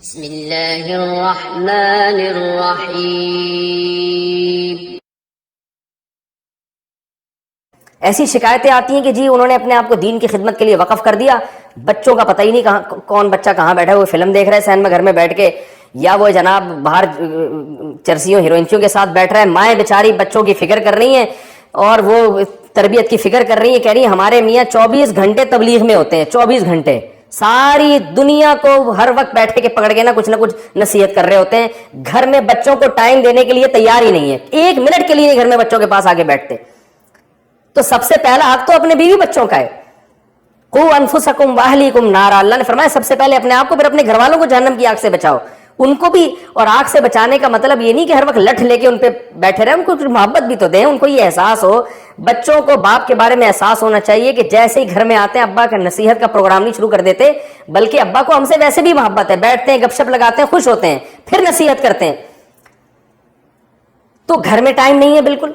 بسم اللہ الرحمن الرحیم۔ ایسی شکایتیں آتی ہیں کہ جی انہوں نے اپنے آپ کو دین کی خدمت کے لیے وقف کر دیا، بچوں کا پتہ ہی نہیں کہاں کون بچہ کہاں بیٹھا ہے، وہ فلم دیکھ رہا ہے سینما گھر میں بیٹھ کے، یا وہ جناب باہر چرسیوں ہیروئنسیوں کے ساتھ بیٹھ رہا ہے۔ مائیں بیچاری بچوں کی فکر کر رہی ہیں اور وہ تربیت کی فکر کر رہی ہیں، کہہ رہی ہیں ہمارے میاں 24 گھنٹے تبلیغ میں ہوتے ہیں، 24 گھنٹے ساری دنیا کو ہر وقت بیٹھے کے پکڑ کے نہ کچھ نصیحت کر رہے ہوتے ہیں، گھر میں بچوں کو ٹائم دینے کے لیے تیار ہی نہیں ہے، 1 منٹ کے لیے گھر میں بچوں کے پاس آگے بیٹھتے۔ تو سب سے پہلا حق تو اپنے بیوی بچوں کا ہے، قوا انفسکم واہلیکم نارا، اللہ نے فرمایا سب سے پہلے اپنے آپ کو پھر اپنے گھر والوں کو جہنم کی آگ سے بچاؤ۔ ان کو بھی، اور آگ سے بچانے کا مطلب یہ نہیں کہ ہر وقت لٹھ لے کے ان پہ بیٹھے رہے، ان کو محبت بھی تو دیں، ان کو یہ احساس ہو، بچوں کو باپ کے بارے میں احساس ہونا چاہیے کہ جیسے ہی گھر میں آتے ہیں ابا کا نصیحت کا پروگرام نہیں شروع کر دیتے، بلکہ ابا کو ہم سے ویسے بھی محبت ہے، بیٹھتے ہیں گپ شپ لگاتے ہیں، خوش ہوتے ہیں، پھر نصیحت کرتے ہیں۔ تو گھر میں ٹائم نہیں ہے، بالکل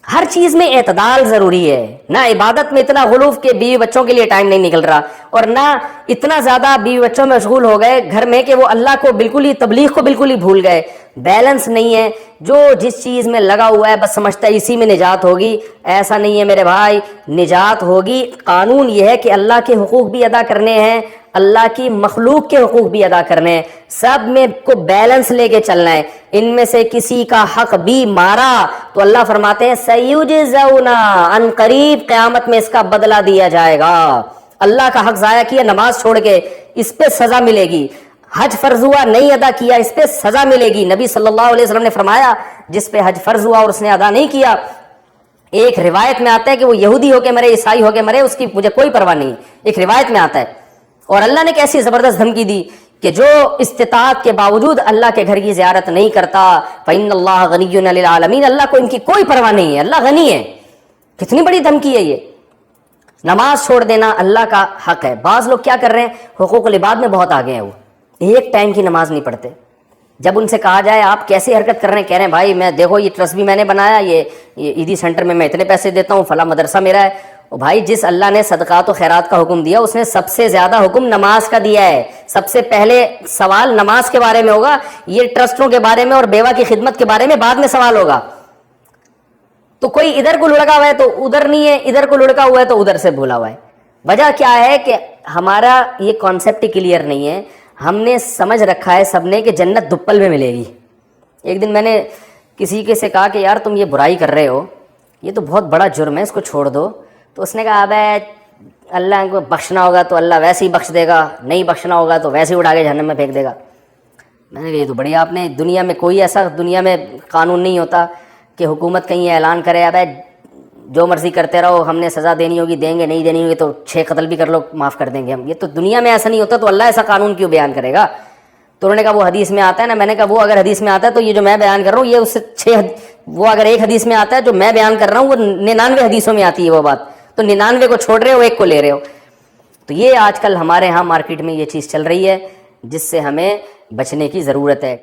ہر چیز میں اعتدال ضروری ہے، نہ عبادت میں اتنا غلوف کہ بیوی بچوں کے لیے ٹائم نہیں نکل رہا، اور نہ اتنا زیادہ بیوی بچوں میں مشغول ہو گئے گھر میں کہ وہ اللہ کو بالکل ہی، تبلیغ کو بالکل ہی بھول گئے۔ بیلنس نہیں ہے، جو جس چیز میں لگا ہوا ہے بس سمجھتا ہے اسی میں نجات ہوگی، ایسا نہیں ہے میرے بھائی، نجات ہوگی۔ قانون یہ ہے کہ اللہ کے حقوق بھی ادا کرنے ہیں، اللہ کی مخلوق کے حقوق بھی ادا کرنے ہیں، سب میں کو بیلنس لے کے چلنا ہے۔ ان میں سے کسی کا حق بھی مارا تو اللہ فرماتے ہیں سیجزون، ان قریب قیامت میں اس کا بدلہ دیا جائے گا۔ اللہ کا حق ضائع کیا نماز چھوڑ کے، اس پہ سزا ملے گی۔ حج فرض ہوا نہیں ادا کیا، اس پہ سزا ملے گی۔ نبی صلی اللہ علیہ وسلم نے فرمایا جس پہ حج فرض ہوا اور اس نے ادا نہیں کیا، ایک روایت میں آتا ہے کہ وہ یہودی ہو کے مرے، عیسائی ہو کے مرے، اس کی مجھے کوئی پرواہ نہیں، ایک روایت میں آتا ہے۔ اور اللہ نے کیسی زبردست دھمکی دی کہ جو استطاعت کے باوجود اللہ کے گھر کی زیارت نہیں کرتا فإن اللہ غنی عن العالمین، اللہ کو ان کی کوئی پرواہ نہیں ہے، اللہ غنی ہے۔ کتنی بڑی دھمکی ہے یہ۔ نماز چھوڑ دینا اللہ کا حق ہے۔ بعض لوگ کیا کر رہے ہیں، حقوق العباد میں بہت آگے ہیں، وہ ایک ٹائم کی نماز نہیں پڑھتے۔ جب ان سے کہا جائے آپ کیسی حرکت کر رہے ہیں، کہہ رہے ہیں بھائی میں دیکھو یہ ٹرسٹ بھی میں نے بنایا، یہ عیدی سینٹر میں اتنے پیسے دیتا ہوں، فلاں مدرسہ میرا ہے۔ بھائی جس اللہ نے صدقات و خیرات کا حکم دیا، اس نے سب سے زیادہ حکم نماز کا دیا ہے۔ سب سے پہلے سوال نماز کے بارے میں ہوگا، یہ ٹرسٹوں کے بارے میں اور بیوہ کی خدمت کے بارے میں بعد میں سوال ہوگا۔ تو کوئی ادھر کو لڑکا ہوا ہے تو ادھر نہیں ہے، ادھر کو لڑکا ہوا ہے تو ادھر سے بھولا ہوا ہے۔ وجہ کیا ہے کہ ہمارا یہ کانسیپٹ کلیئر نہیں ہے، ہم نے سمجھ رکھا ہے سب نے کہ جنت دپل میں ملے گی۔ ایک دن میں نے کسی کے سے کہا کہ یار تم یہ برائی کر رہے ہو، یہ تو بہت بڑا جرم ہے، اس کو چھوڑ دو۔ تو اس نے کہا ابے اللہ کو بخشنا ہوگا تو اللہ ویسے ہی بخش دے گا، نہیں بخشنا ہوگا تو ویسے ہی اٹھا کے جہنم میں پھینک دے گا۔ میں نے کہا یہ تو بڑی آپ نے، دنیا میں کوئی ایسا دنیا میں قانون نہیں ہوتا کہ حکومت کہیں اعلان کرے ابے جو مرضی کرتے رہو، ہم نے سزا دینی ہوگی دیں گے، نہیں دینی ہوگی تو 6 قتل بھی کر لو معاف کر دیں گے ہم۔ یہ تو دنیا میں ایسا نہیں ہوتا، تو اللہ ایسا قانون کیوں بیان کرے گا؟ تو انہوں نے کہا وہ حدیث میں آتا ہے نا۔ میں نے کہا وہ اگر حدیث میں آتا ہے تو یہ جو میں بیان کر رہا ہوں یہ اس سے 6، وہ اگر ایک حدیث میں آتا ہے جو میں بیان کر رہا ہوں وہ 99 حدیثوں میں آتی ہے وہ بات، تو 99 کو چھوڑ رہے ہو، ایک کو لے رہے ہو۔ تو یہ آج کل ہمارے ہاں مارکیٹ میں یہ چیز چل رہی ہے جس سے ہمیں بچنے کی ضرورت ہے۔